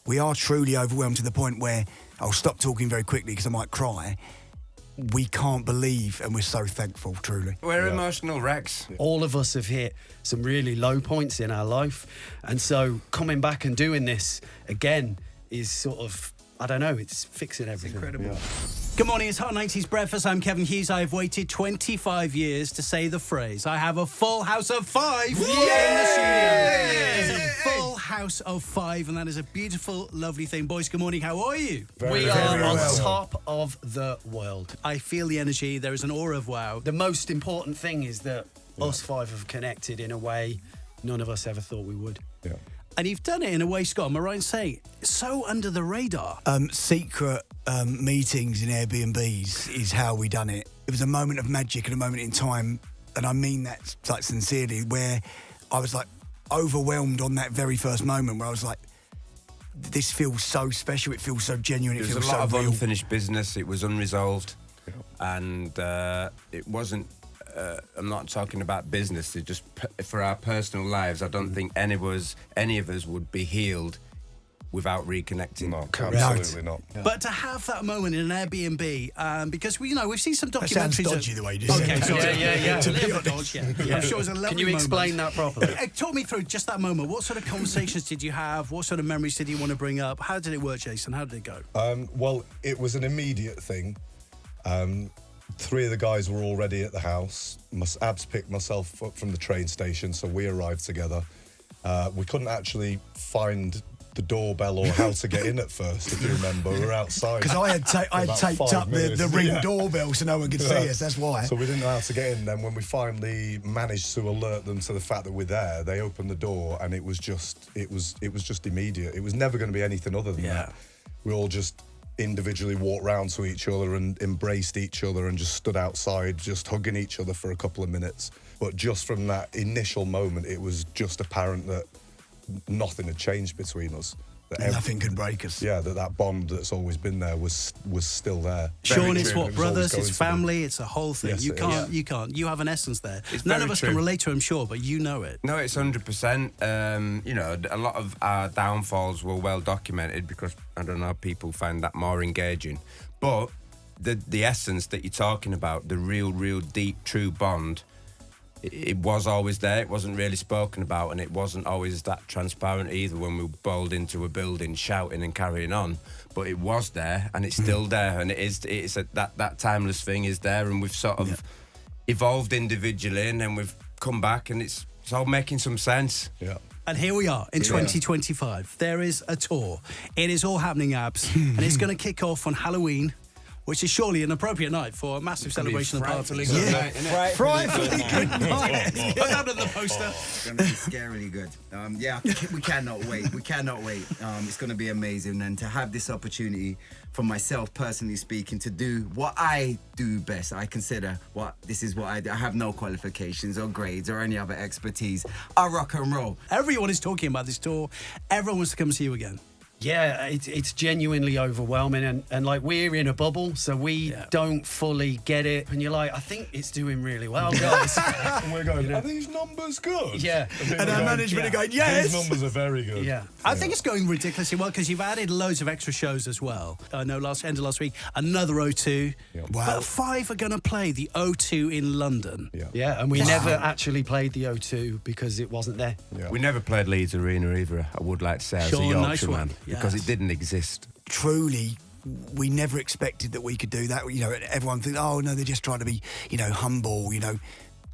We are truly overwhelmed to the point where I'll stop talking very quickly because I might cry. We can't believe, and we're so thankful, truly. We're emotional wrecks. All of us have hit some really low points in our life. And so coming back and doing this again is sort of, I don't know, it's fixing everything. It's incredible. Good morning, it's Hot 90s Breakfast. I'm Kevin Hughes. I've waited 25 years to say the phrase. I have a full house of 5 in the studio. There's a full house of 5, and that is a beautiful, lovely thing. Boys, good morning. How are you? We are on top of the world. I feel the energy. There is an aura of wow. The most important thing is that us 5 have connected in a way none of us ever thought we would. Yeah. And you've done it in a way, Scott, am I right in saying, so under the radar? Secret meetings in Airbnbs is how we done it. It was a moment of magic and a moment in time, and I mean that like sincerely, where I was like overwhelmed on that very first moment where I was like, this feels so special, it feels so genuine, it There feels was a lot so of real. unfinished business. It was unresolved, and it wasn't. I'm not talking about business. It just for our personal lives. I don't think any of us would be healed without reconnecting. No, absolutely not. Yeah. But to have that moment in an Airbnb, because we've seen some That sounds documentaries. dodgy the way you just Okay, said so it. Yeah. To be honest, I'm sure it was a lovely Can you moment. explain that properly? Talk me through just that moment. What sort of conversations did you have? What sort of memories did you want to bring up? How did it work, Jason? How did it go? Well, it was an immediate thing. 3 of the guys were already at the house. Abs picked myself up from the train station, so we arrived together. We couldn't actually find the doorbell or how to get in at first, if you remember. We were outside. Because I had about taped 5 up minutes. the ring doorbell so no one could see us, that's why. So we didn't know how to get in. Then when we finally managed to alert them to the fact that we're there, they opened the door, and it was just immediate. It was never going to be anything other than that. We all just individually walked round to each other and embraced each other and just stood outside, just hugging each other for a couple of minutes. But just from that initial moment, it was just apparent that nothing had changed between us. That Nothing could break us. Yeah, that bond that's always been there was still there. Sean, it's true. what, It was brothers, always it's going to be. family, it's a whole thing. Yes, You it can't, is. you can't. You have an essence there. It's None very of us true. can relate to it, I'm sure, but you know it. No, it's 100%. A lot of our downfalls were well documented because I don't know, people find that more engaging. But the essence that you're talking about, the real deep, true bond, it was always there. It wasn't really spoken about, and it wasn't always that transparent either when we bowled into a building shouting and carrying on. But it was there, and it's still there, and that timeless thing is there, and we've sort of evolved individually, and then we've come back, and it's all making some sense. Yeah. And here we are in 2025. There is a tour. It is all happening, Abs, and it's going to kick off on Halloween, which is surely an appropriate night for a massive celebration of party. Frightfully good night. Put that on the poster. It's going to be scarily good. We cannot wait. We cannot wait. It's going to be amazing. And to have this opportunity for myself, personally speaking, to do what I do best. I consider this is what I do. I have no qualifications or grades or any other expertise. I rock and roll. Everyone is talking about this tour. Everyone wants to come see you again. Yeah, it's genuinely overwhelming, and like we're in a bubble, so we don't fully get it. And you're like, I think it's doing really well, guys. And we're going, are these numbers good? Yeah. And our management are going, yes. These numbers are very good. Yeah. I think it's going ridiculously well because you've added loads of extra shows as well. I know end of last week, another O2. Wow. But 5 are going to play the O2 in London. Yeah, and we never actually played the O2 because it wasn't there. Yeah. We never played Leeds Arena either, I would like to say, as a Sean, Yorkshire nice one. man, because Yes. it didn't exist. Truly, we never expected that we could do that. Everyone thinks, oh no, they're just trying to be, humble.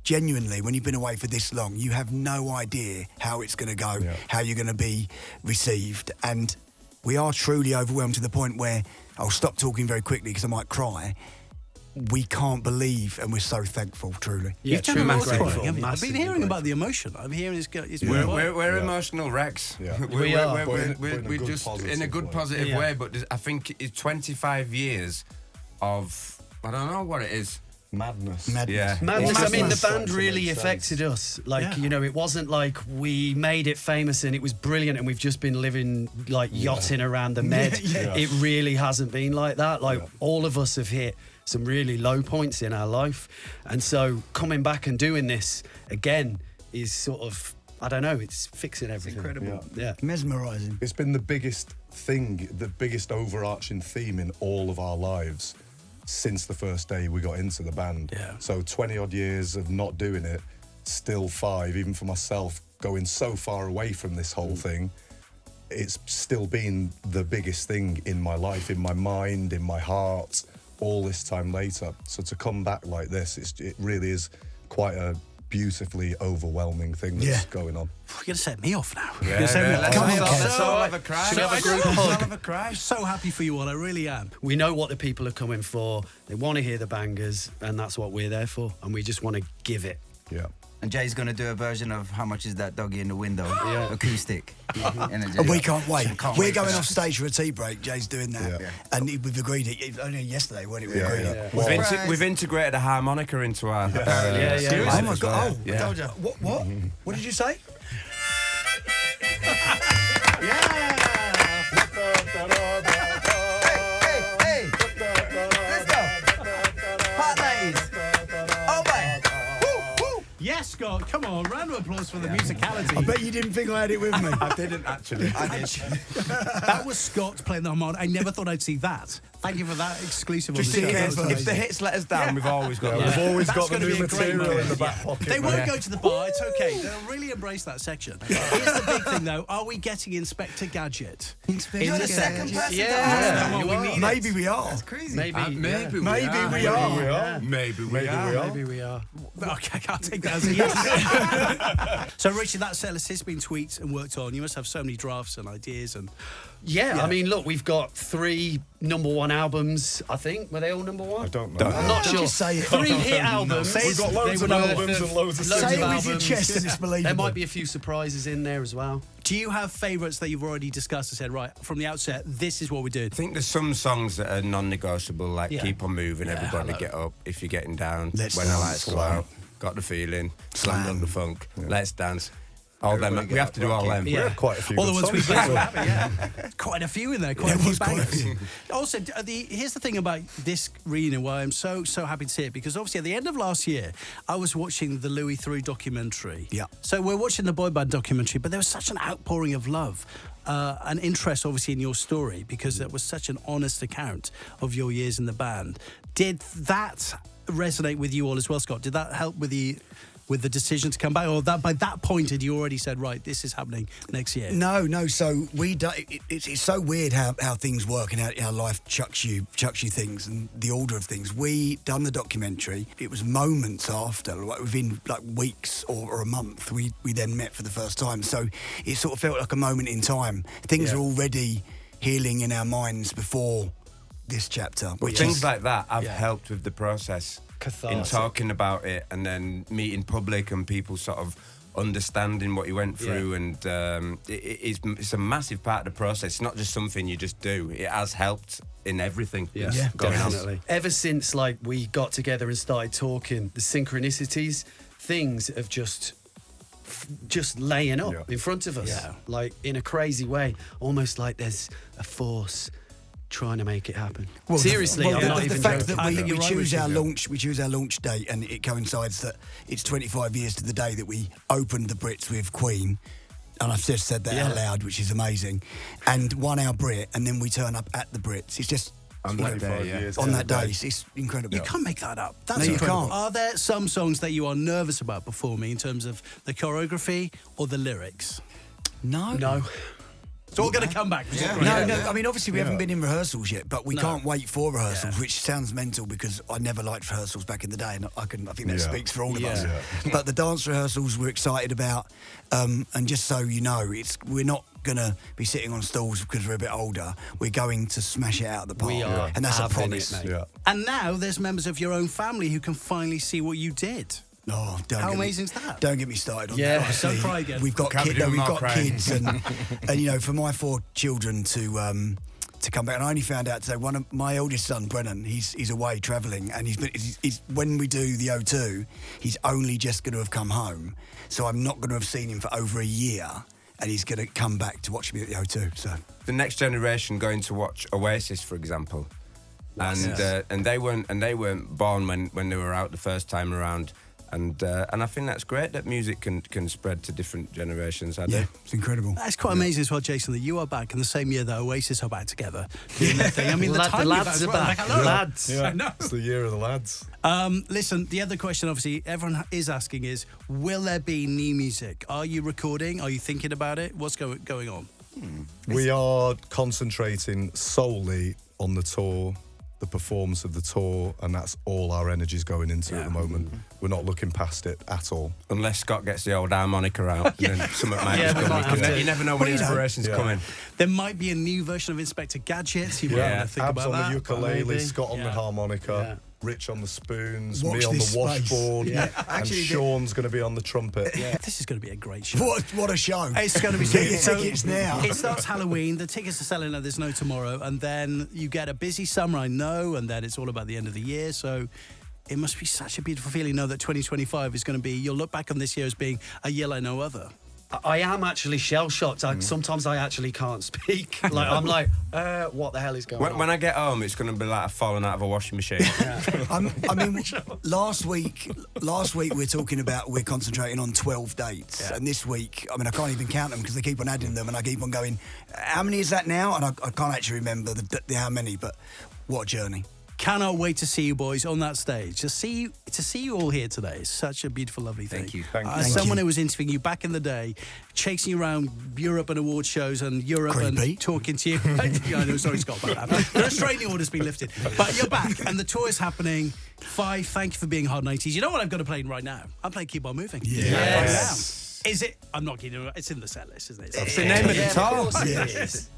Genuinely, when you've been away for this long, you have no idea how it's going to go, how you're going to be received, and we are truly overwhelmed to the point where I'll stop talking very quickly because I might cry. We can't believe, and we're so thankful, truly. Yeah, You've done a lot of grateful, crying, haven't you? I've been massively hearing grateful. about the emotion. I'm hearing it's We're emotional wrecks. Yeah. We are. But in a We're good just in a positive good way. positive Yeah. way, but I think it's 25 years of, I don't know what it is. Madness. Yeah. Madness. I mean, the Madness. band Sense, really makes affected us. Like, Yeah. it wasn't like we made it famous and it was brilliant and we've just been living, like, yachting around the Med. Yeah. It really hasn't been like that. Like, all of us have hit some really low points in our life. And so coming back and doing this again is sort of, I don't know, it's fixing everything. incredible. Yeah. Mesmerising. It's been the biggest thing, the biggest overarching theme in all of our lives since the first day we got into the band. Yeah. So 20 odd years of not doing it, still 5, even for myself, going so far away from this whole thing. It's still been the biggest thing in my life, in my mind, in my heart, all this time later. So to come back like this, it really is quite a beautifully overwhelming thing that's going on. You're going to set me off now. Yeah, You're set me off. let's Come on, all have a cry. Should we have a group Let's all hug? have a cry. I'm so happy for you all. I really am. We know what the people are coming for. They want to hear the bangers, and that's what we're there for. And we just want to give it. Yeah. And Jay's gonna do a version of How Much Is That Doggy in the Window? Acoustic. And we can't wait. Can't We're wait for going that. off stage for a tea break. Jay's doing that. Yeah. And we've agreed it only yesterday, weren't it? We agreed it. We've integrated a harmonica into our. Yeah. Oh my God. Oh, Yeah. I told you. What? What did you say? Hey, let's go. Hot ladies. Oh, boy. Yes, Scott. Come on. Round of applause for the musicality. I bet you didn't think I had it with me. I didn't actually. That was Scott playing the harmonica. I never thought I'd see that. Thank you for that exclusive. Just on the in show. case That was If the amazing. hits let us down, we've always got. We've always That's got the gonna new be a great material in the moment. back pocket. They won't mate. go to the bar. It's okay. They'll really embrace that section. Here's the big thing, though. Are we getting Inspector Gadget? You're the the second person to Yeah. ask that. You are. Maybe we are. That's crazy. Maybe. Maybe Maybe we are. Maybe we Maybe are. we are. Maybe we are. Okay, I can't take that as a yes. So, Richard, that set list has been tweaked and worked on. You must have so many drafts and ideas. And Yeah, I mean, look, we've got 3 #1 albums, I think. Were they all #1? I don't know. I'm not Don't sure. just say it. 3 hit albums. Say We've got loads They of were worth albums and loads of loads Say of it with albums. your chest and it's believable. There might be a few surprises in there as well. do you have favourites that you've already discussed and said, right, from the outset, this is what we did? I think there's some songs that are non-negotiable, like Yeah. "Keep on Moving," Yeah, "Everybody hello. Get Up," "If You're Getting Down," Let's "When the Dance, Lights Go Slam. Out," "Got the Feeling," "Slam Dunk the Funk," "Let's Dance." All them. Everybody We Get have Up, to do all Rocky. them. We had quite a few All the good ones we songs. played. Quite a few in there. Quite a There few was quite a bangers. few. Also, here's the thing about this reunion, why I'm so happy to see it, because obviously at the end of last year, I was watching the Louis Theroux documentary. Yeah. So we're watching the boy band documentary, but there was such an outpouring of love. An interest, obviously, in your story, because it was such an honest account of your years in the band. Did that resonate with you all as well, Scott? Did that help with the decision to come back, or that by that point had you already said, right, this is happening next year? No. So it's so weird how things work and how life chucks you things and the order of things. We done the documentary. It was moments after, like within like weeks or a month, we then met for the first time. So it sort of felt like a moment in time. Things were already healing in our minds before this chapter. But things like that have helped with the process. Cathartic. In talking about it and then meeting public and people sort of understanding what you went through, and it's a massive part of the process. It's not just something you just do. It has helped in everything that's going on. Definitely. Ever since like we got together and started talking, the synchronicities, things have just laying up in front of us, like in a crazy way, almost like there's a force trying to make it happen. Well, Seriously, I'm not the even fact joking. that I we think you're right, choose Richard. our launch date, and it coincides that it's 25 years to the day that we opened the Brits with Queen, and I've just said that out loud, which is amazing, and won our Brit, and then we turn up at the Brits. It's just On that day, yeah. on that day. It's incredible. You can't make that up. That's No, you incredible. can't. Are there some songs that you are nervous about performing in terms of the choreography or the lyrics? No. It's all going to come back. No. I mean, obviously, we haven't been in rehearsals yet, but we can't wait for rehearsals, which sounds mental because I never liked rehearsals back in the day, and I think that speaks for all of us. Yeah. But the dance rehearsals we're excited about, and just so you know, we're not going to be sitting on stools because we're a bit older. We're going to smash it out of the park, We are and that's a having promise. it, mate. Yeah. And now there's members of your own family who can finally see what you did. Oh, don't How get me- amazing is that? Don't get me started on Yeah. that. Obviously, Don't cry again. We've got Can't be doing we've more got crying. kids, and you know, for my 4 children to come back, and I only found out today. One of my eldest son, Brennan, he's away travelling, and he's when we do the O2, he's only just going to have come home, so I'm not going to have seen him for over a year, and he's going to come back to watch me at the O2. So The next generation going to watch Oasis, for example, and they weren't born when they were out the first time around. And I think that's great that music can spread to different generations. I do. It's incredible. That's quite amazing as well, Jason, that you are back in the same year that Oasis are back together doing their thing. I mean, the lads are back. Hello. Lads. I know. It's the year of the lads. Listen, the other question, obviously, everyone is asking is, will there be new music? Are you recording? Are you thinking about it? What's going on? We are concentrating solely on the tour, the performance of the tour, and that's all our energy's going into at the moment. We're not looking past it at all. Unless Scott gets the old harmonica out, and then something might Yeah, just we come. might have to. You never know when inspiration's coming. There might be a new version of Inspector Gadget. You might want to think Abs about on that. the ukulele, maybe. Scott on the Yeah. harmonica, Rich on the spoons, Watch me on the this space. washboard, and Actually, Sean's going to be on the trumpet. This is going to be a great show. What a show. It's going to be Get your so tickets now. It starts Halloween. The tickets are selling at There's No Tomorrow, and then you get a busy summer, I know, and then it's all about the end of the year. So it must be such a beautiful feeling, know that 2025 is going to be. You'll look back on this year as being a year like no other. I am actually shell-shocked. Sometimes I actually can't speak. I'm like, what the hell is going on? When I get home, it's going to be like I've fallen out of a washing machine. I mean, last week we're talking about we're concentrating on 12 dates, and this week, I mean, I can't even count them because they keep on adding them, and I keep on going. How many is that now? And I can't actually remember the how many, but what a journey. Cannot wait to see you boys on that stage. To see you all here today is such a beautiful, lovely thing. Thank you. As someone who was interviewing you back in the day, chasing you around Europe and award shows and Europe Creepy. and talking to you. I know, sorry, Scott, about that. The restraining order's been lifted. But you're back and the tour is happening. Five, thank you for being Hard 90s. You know what I've got to play right now? I'm playing Keep On Moving. Yes. Right now. Is it? I'm not kidding. It's in the set list, isn't it? It's the name of the tour. Of course it Yeah. is.